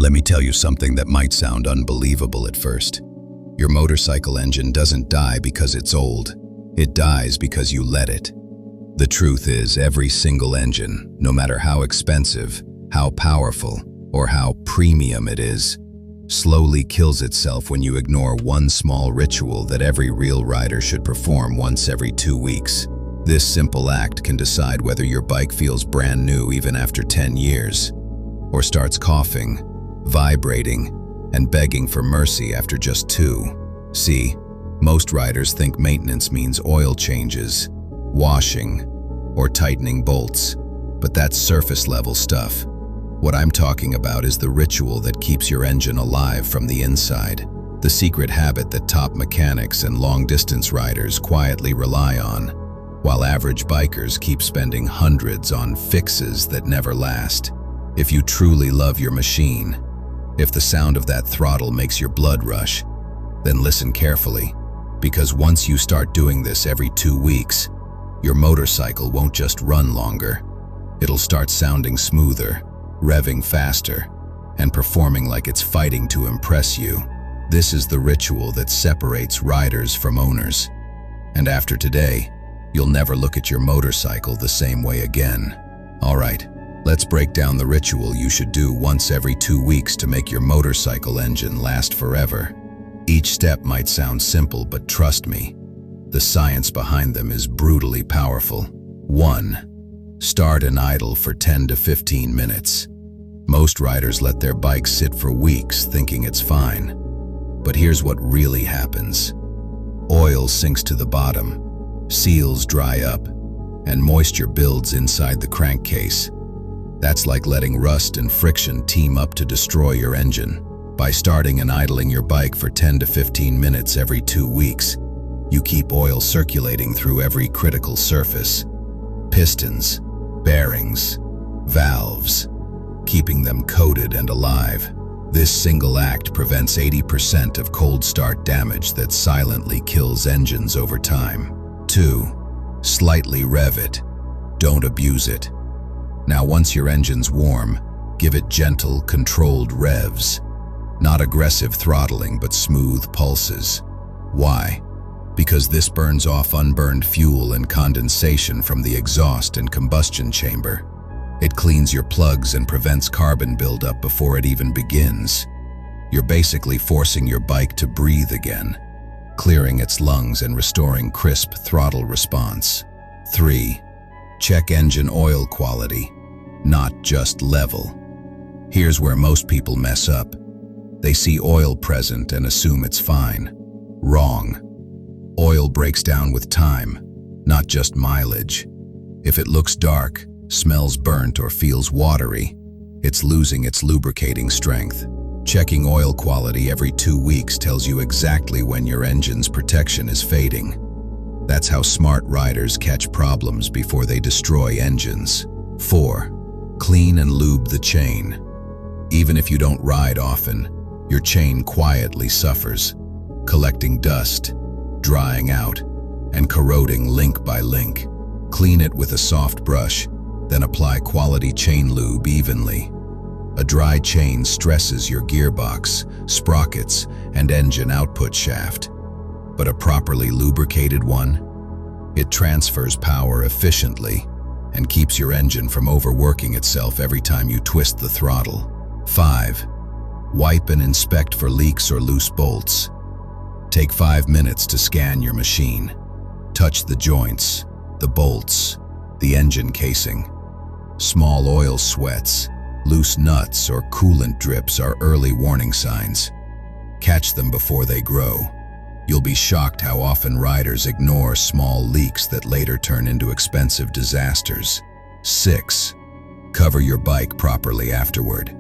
Let me tell you something that might sound unbelievable at first. Your motorcycle engine doesn't die because it's old. It dies because you let it. The truth is, every single engine, no matter how expensive, how powerful, or how premium it is, slowly kills itself when you ignore one small ritual that every real rider should perform once every 2 weeks. This simple act can decide whether your bike feels brand new even after 10 years, or starts coughing, vibrating, and begging for mercy after just 2. See, most riders think maintenance means oil changes, washing, or tightening bolts, but that's surface-level stuff. What I'm talking about is the ritual that keeps your engine alive from the inside, the secret habit that top mechanics and long-distance riders quietly rely on, while average bikers keep spending hundreds on fixes that never last. If you truly love your machine, if the sound of that throttle makes your blood rush, then listen carefully, because once you start doing this every 2 weeks, your motorcycle won't just run longer. It'll start sounding smoother, revving faster, and performing like it's fighting to impress you. This is the ritual that separates riders from owners. And after today, you'll never look at your motorcycle the same way again. All right, let's break down the ritual you should do once every 2 weeks to make your motorcycle engine last forever. Each step might sound simple, but trust me, the science behind them is brutally powerful. 1. Start and idle for 10 to 15 minutes. Most riders let their bikes sit for weeks thinking it's fine. But here's what really happens. Oil sinks to the bottom, seals dry up, and moisture builds inside the crankcase. That's like letting rust and friction team up to destroy your engine. By starting and idling your bike for 10 to 15 minutes every 2 weeks, you keep oil circulating through every critical surface. Pistons, bearings, valves, keeping them coated and alive. This single act prevents 80% of cold start damage that silently kills engines over time. 2. Slightly rev it. Don't abuse it. Now, once your engine's warm, give it gentle, controlled revs. Not aggressive throttling, but smooth pulses. Why? Because this burns off unburned fuel and condensation from the exhaust and combustion chamber. It cleans your plugs and prevents carbon buildup before it even begins. You're basically forcing your bike to breathe again, clearing its lungs and restoring crisp throttle response. 3. Check engine oil quality, not just level. Here's where most people mess up. They see oil present and assume it's fine. Wrong. Oil breaks down with time, not just mileage. If it looks dark, smells burnt, or feels watery, it's losing its lubricating strength. Checking oil quality every 2 weeks tells you exactly when your engine's protection is fading. That's how smart riders catch problems before they destroy engines. 4. Clean and lube the chain. Even if you don't ride often, your chain quietly suffers, collecting dust, drying out, and corroding link by link. Clean it with a soft brush, then apply quality chain lube evenly. A dry chain stresses your gearbox, sprockets, and engine output shaft. But a properly lubricated one? It transfers power efficiently and keeps your engine from overworking itself every time you twist the throttle. 5. Wipe and inspect for leaks or loose bolts. Take 5 minutes to scan your machine. Touch the joints, the bolts, the engine casing. Small oil sweats, loose nuts, or coolant drips are early warning signs. Catch them before they grow. You'll be shocked how often riders ignore small leaks that later turn into expensive disasters. 6. Cover your bike properly afterward.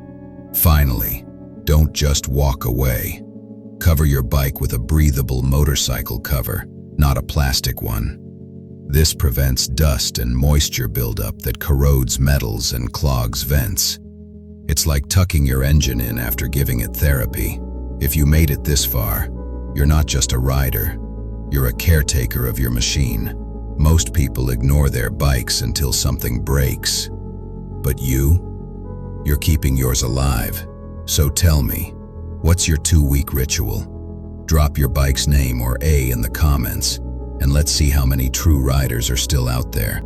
Finally, don't just walk away. Cover your bike with a breathable motorcycle cover, not a plastic one. This prevents dust and moisture buildup that corrodes metals and clogs vents. It's like tucking your engine in after giving it therapy. If you made it this far, you're not just a rider, you're a caretaker of your machine. Most people ignore their bikes until something breaks. But you're keeping yours alive, So tell me, what's your 2-week ritual? Drop your bike's name or A in the comments, and let's see how many true riders are still out there.